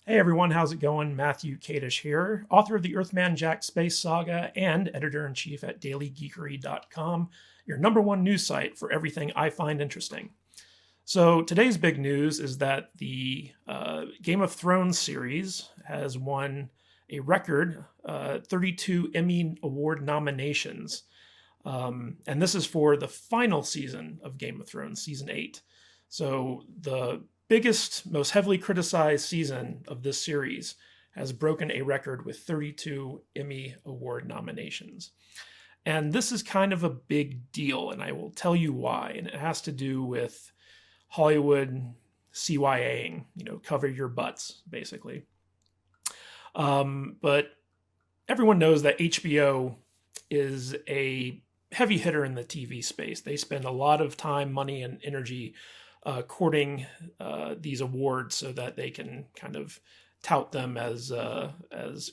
Hey everyone, how's it going? Matthew Kadish here, author of the Earthman Jack Space Saga and editor-in-chief at dailygeekery.com, your number one news site for everything I find interesting. So today's big news is that the Game of Thrones series has won a record 32 Emmy Award nominations. And this is for the final season of Game of Thrones, season 8. So the biggest, most heavily criticized season of this series has broken a record with 32 Emmy Award nominations. And this is kind of a big deal, and I will tell you why. And it has to do with Hollywood CYAing, cover your butts, basically. But everyone knows that HBO is a heavy hitter in the TV space. They spend a lot of time, money, and energy courting these awards so that they can kind of tout them as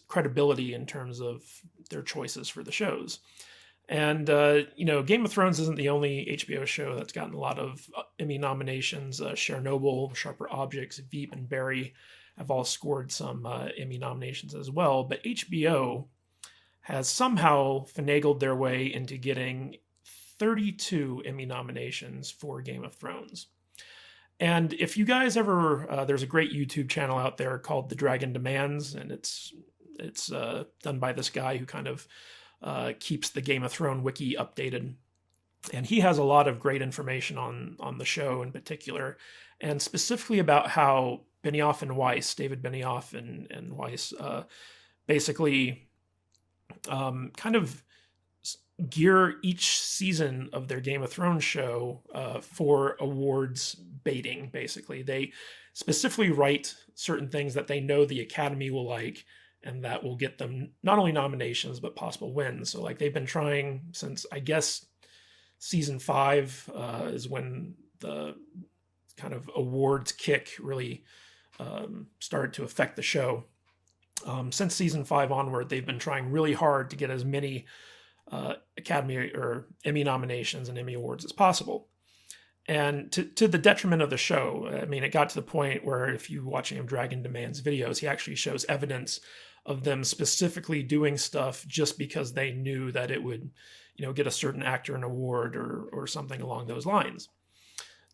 credibility in terms of their choices for the shows. And, Game of Thrones isn't the only HBO show that's gotten a lot of Emmy nominations. Chernobyl, Sharper Objects, Veep, and Barry have all scored some Emmy nominations as well. But HBO has somehow finagled their way into getting 32 Emmy nominations for Game of Thrones. And if you guys ever, there's a great YouTube channel out there called The Dragon Demands, and it's done by this guy who kind of keeps the Game of Thrones wiki updated. And he has a lot of great information on the show in particular, and specifically about how Benioff and Weiss, David Benioff and Weiss, basically kind of gear each season of their Game of Thrones show for awards baiting, basically. They specifically write certain things that they know the Academy will like and that will get them not only nominations, but possible wins. So like they've been trying since, I guess, season 5 is when the kind of awards kick really started to affect the show. Since season 5 onward, they've been trying really hard to get as many Academy or Emmy nominations and Emmy Awards as possible. And to the detriment of the show. I mean, it got to the point where if you watch any of Dragon Demands videos, he actually shows evidence of them specifically doing stuff just because they knew that it would, get a certain actor an award or something along those lines.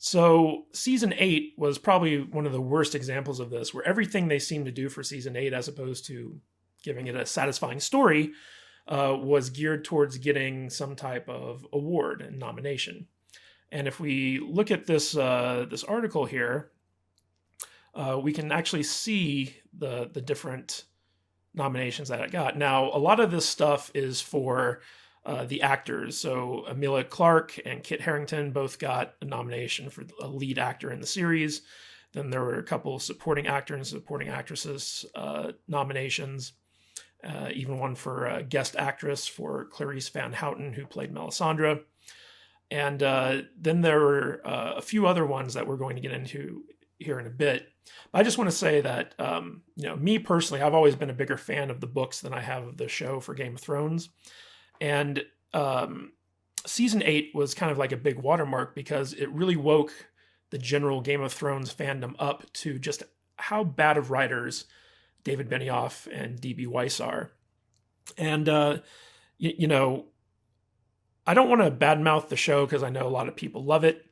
So season 8 was probably one of the worst examples of this, where everything they seemed to do for season 8, as opposed to giving it a satisfying story, was geared towards getting some type of award and nomination. And if we look at this this article here, we can actually see the different nominations that it got. Now, a lot of this stuff is for the actors. So Emilia Clarke and Kit Harington both got a nomination for a lead actor in the series. Then there were a couple of supporting actor and supporting actresses nominations. Even one for guest actress for Clarice Van Houten, who played Melisandre. And then there were a few other ones that we're going to get into here in a bit. I just want to say that, me personally, I've always been a bigger fan of the books than I have of the show for Game of Thrones. And season 8 was kind of like a big watermark because it really woke the general Game of Thrones fandom up to just how bad of writers David Benioff and D.B. Weiss are. And, I don't want to badmouth the show because I know a lot of people love it.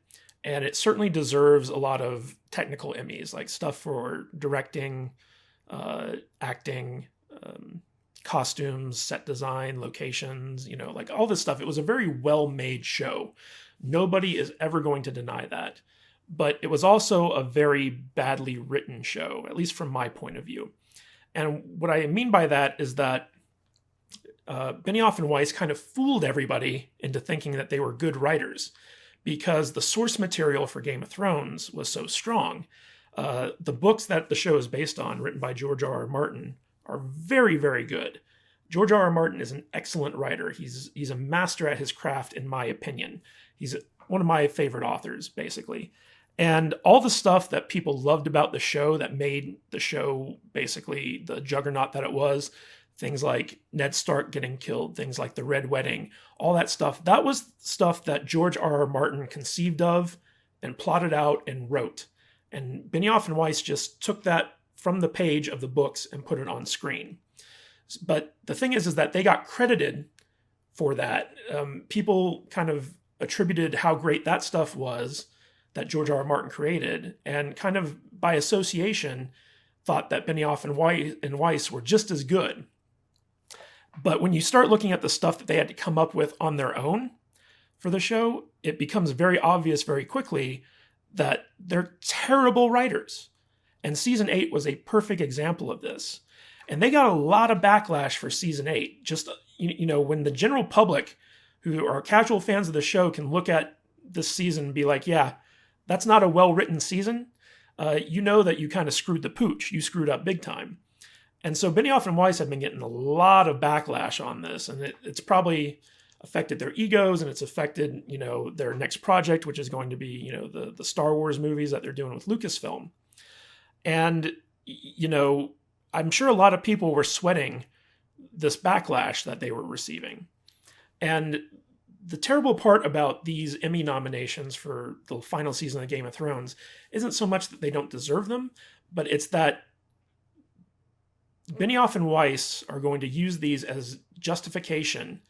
And it certainly deserves a lot of technical Emmys, like stuff for directing, acting, costumes, set design, locations, like all this stuff. It was a very well-made show. Nobody is ever going to deny that. But it was also a very badly written show, at least from my point of view. And what I mean by that is that Benioff and Weiss kind of fooled everybody into thinking that they were good writers because the source material for Game of Thrones was so strong. The books that the show is based on, written by George R.R. Martin, are very, very good. George R.R. Martin is an excellent writer. He's a master at his craft, in my opinion. He's one of my favorite authors, basically. And all the stuff that people loved about the show that made the show basically the juggernaut that it was, things like Ned Stark getting killed, things like the Red Wedding, all that stuff, that was stuff that George R.R. Martin conceived of and plotted out and wrote. And Benioff and Weiss just took that from the page of the books and put it on screen. But the thing is that they got credited for that. People kind of attributed how great that stuff was that George R. R. Martin created, and kind of by association thought that Benioff and Weiss were just as good. But when you start looking at the stuff that they had to come up with on their own for the show, it becomes very obvious very quickly that they're terrible writers. And season 8 was a perfect example of this. And they got a lot of backlash for season 8. Just, when the general public who are casual fans of the show can look at this season and be like, yeah, that's not a well-written season. You know that you kind of screwed the pooch. You screwed up big time. And so Benioff and Weiss have been getting a lot of backlash on this. And it's probably affected their egos, and it's affected, their next project, which is going to be, the Star Wars movies that they're doing with Lucasfilm. And, I'm sure a lot of people were sweating this backlash that they were receiving. And the terrible part about these Emmy nominations for the final season of Game of Thrones isn't so much that they don't deserve them, but it's that Benioff and Weiss are going to use these as justification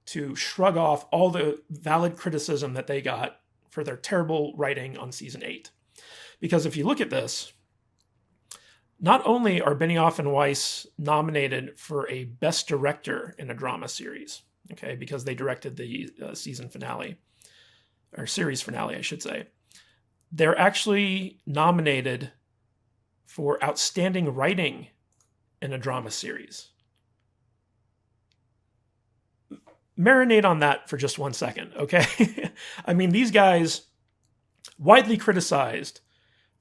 to shrug off all the valid criticism that they got for their terrible writing on season 8. Because if you look at this, not only are Benioff and Weiss nominated for a Best Director in a drama series, okay, because they directed the season finale, or series finale, I should say, they're actually nominated for Outstanding Writing in a drama series. Marinate on that for just 1 second, okay? I mean, these guys, widely criticized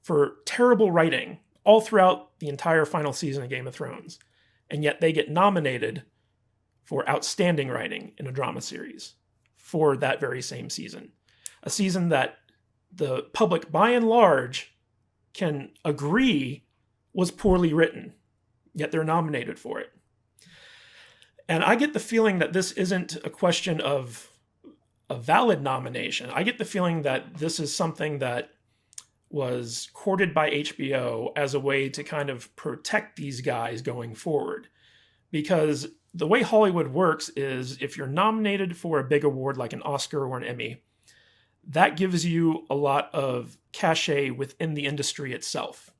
for terrible writing all throughout the entire final season of Game of Thrones, and yet they get nominated for Outstanding Writing in a drama series for that very same season. A season that the public, by and large, can agree was poorly written, yet they're nominated for it. And I get the feeling that this isn't a question of a valid nomination. I get the feeling that this is something that was courted by HBO as a way to kind of protect these guys going forward. Because the way Hollywood works is if you're nominated for a big award like an Oscar or an Emmy, that gives you a lot of cachet within the industry itself.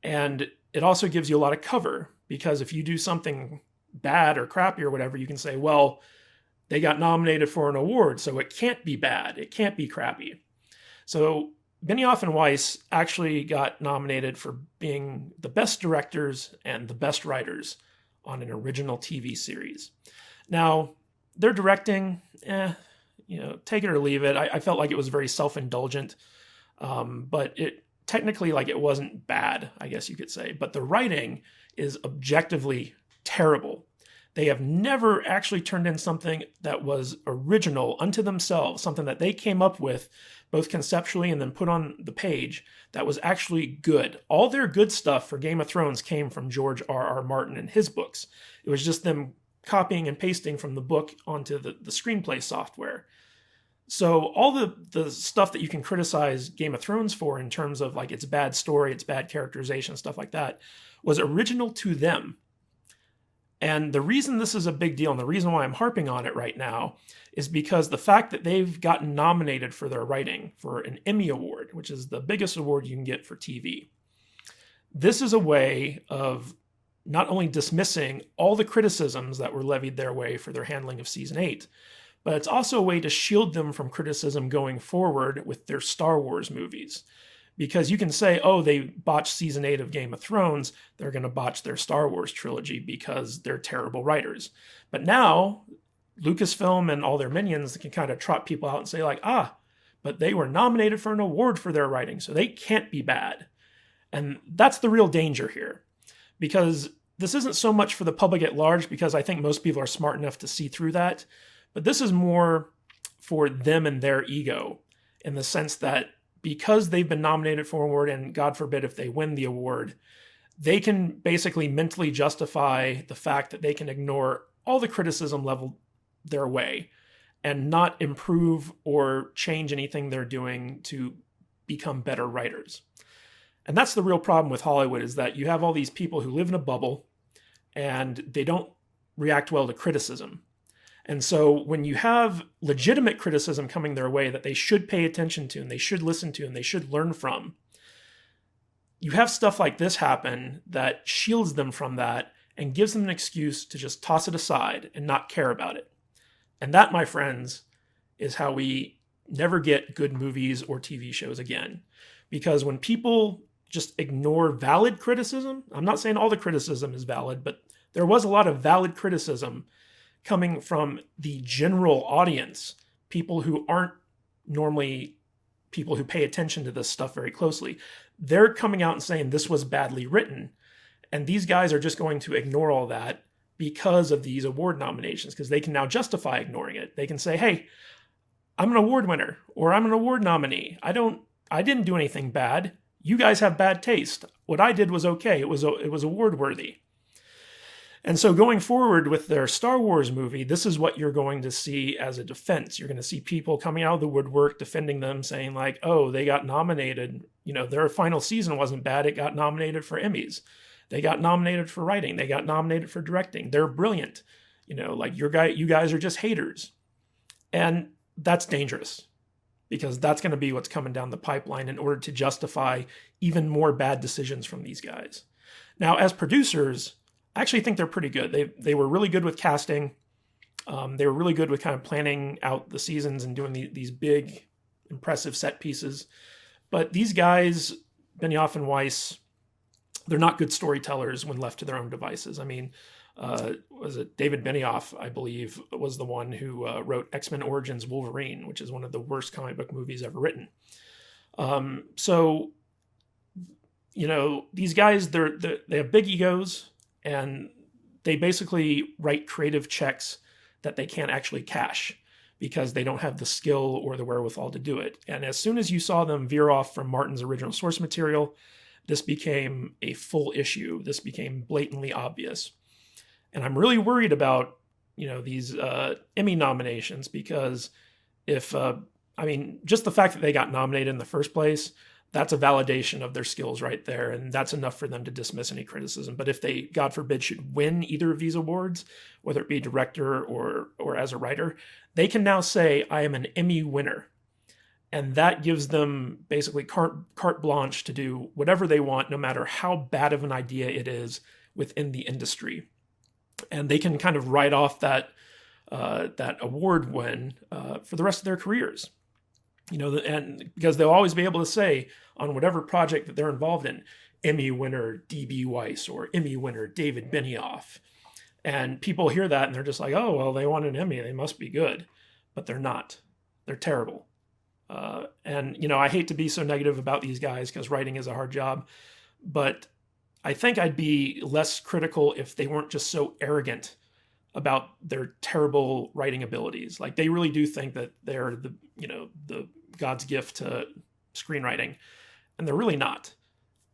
And it also gives you a lot of cover, because if you do something bad or crappy or whatever, you can say, well, they got nominated for an award, so it can't be bad. It can't be crappy. So Benioff and Weiss actually got nominated for being the best directors and the best writers on an original TV series. Now, their directing, take it or leave it. I felt like it was very self-indulgent, but it technically, it wasn't bad, I guess you could say. But the writing is objectively terrible. They have never actually turned in something that was original unto themselves, something that they came up with both conceptually and then put on the page that was actually good. All their good stuff for Game of Thrones came from George R. R. Martin and his books. It was just them copying and pasting from the book onto the screenplay software. So all the stuff that you can criticize Game of Thrones for in terms of its bad story, its bad characterization, stuff like that, was original to them. And the reason this is a big deal, and the reason why I'm harping on it right now, is because the fact that they've gotten nominated for their writing for an Emmy Award, which is the biggest award you can get for TV. This is a way of not only dismissing all the criticisms that were levied their way for their handling of season 8, but it's also a way to shield them from criticism going forward with their Star Wars movies. Because you can say, oh, they botched season 8 of Game of Thrones, they're going to botch their Star Wars trilogy because they're terrible writers. But now, Lucasfilm and all their minions can kind of trot people out and say but they were nominated for an award for their writing, so they can't be bad. And that's the real danger here. Because this isn't so much for the public at large, because I think most people are smart enough to see through that. But this is more for them and their ego, in the sense that because they've been nominated for an award, and God forbid if they win the award, they can basically mentally justify the fact that they can ignore all the criticism leveled their way and not improve or change anything they're doing to become better writers. And that's the real problem with Hollywood, is that you have all these people who live in a bubble and they don't react well to criticism. And so when you have legitimate criticism coming their way that they should pay attention to and they should listen to and they should learn from, you have stuff like this happen that shields them from that and gives them an excuse to just toss it aside and not care about it. And that, my friends, is how we never get good movies or TV shows again. Because when people just ignore valid criticism, I'm not saying all the criticism is valid, but there was a lot of valid criticism coming from the general audience, people who aren't normally people who pay attention to this stuff very closely. They're coming out and saying this was badly written. And these guys are just going to ignore all that because of these award nominations, because they can now justify ignoring it. They can say, hey, I'm an award winner or I'm an award nominee. I didn't do anything bad. You guys have bad taste. What I did was okay. It was award worthy. And so going forward with their Star Wars movie, this is what you're going to see as a defense. You're going to see people coming out of the woodwork defending them, saying like, oh, they got nominated. You know, their final season wasn't bad. It got nominated for Emmys. They got nominated for writing. They got nominated for directing. They're brilliant. You know, like you guys are just haters. And that's dangerous, because that's going to be what's coming down the pipeline in order to justify even more bad decisions from these guys. Now, as producers, I actually think they're pretty good. They were really good with casting. They were really good with kind of planning out the seasons and doing these big, impressive set pieces. But these guys, Benioff and Weiss, they're not good storytellers when left to their own devices. I mean, was it David Benioff, I believe, was the one who wrote X-Men Origins Wolverine, which is one of the worst comic book movies ever written. So, you know, these guys, they have big egos, and they basically write creative checks that they can't actually cash because they don't have the skill or the wherewithal to do it. And as soon as you saw them veer off from Martin's original source material, this became a full issue. This became blatantly obvious. And I'm really worried about, you know, these Emmy nominations, because if, just the fact that they got nominated in the first place, that's a validation of their skills right there. And that's enough for them to dismiss any criticism. But if they, God forbid, should win either of these awards, whether it be director or as a writer, they can now say, I am an Emmy winner. And that gives them basically carte blanche to do whatever they want, no matter how bad of an idea it is within the industry. And they can kind of write off that award win for the rest of their careers. You know, and because they'll always be able to say on whatever project that they're involved in, Emmy winner D.B. Weiss or Emmy winner David Benioff. And people hear that and they're just like, oh, well, they won an Emmy. They must be good. But they're not. They're terrible. And, you know, I hate to be so negative about these guys because writing is a hard job. But I think I'd be less critical if they weren't just so arrogant about their terrible writing abilities. Like, they really do think that they're the God's gift to screenwriting, and they're really not.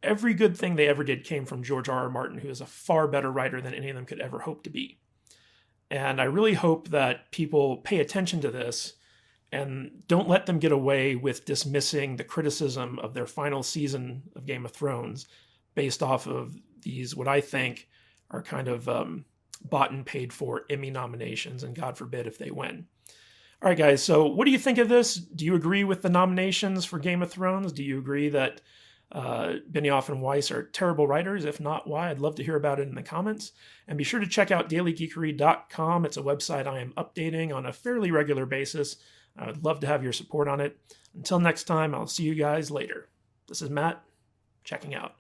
Every good thing they ever did came from George R.R. Martin, who is a far better writer than any of them could ever hope to be. And I really hope that people pay attention to this and don't let them get away with dismissing the criticism of their final season of Game of Thrones based off of these, what I think are kind of bought and paid for Emmy nominations, and God forbid if they win. All right, guys, so what do you think of this? Do you agree with the nominations for Game of Thrones? Do you agree that Benioff and Weiss are terrible writers? If not, why? I'd love to hear about it in the comments. And be sure to check out dailygeekery.com. It's a website I am updating on a fairly regular basis. I would love to have your support on it. Until next time, I'll see you guys later. This is Matt, checking out.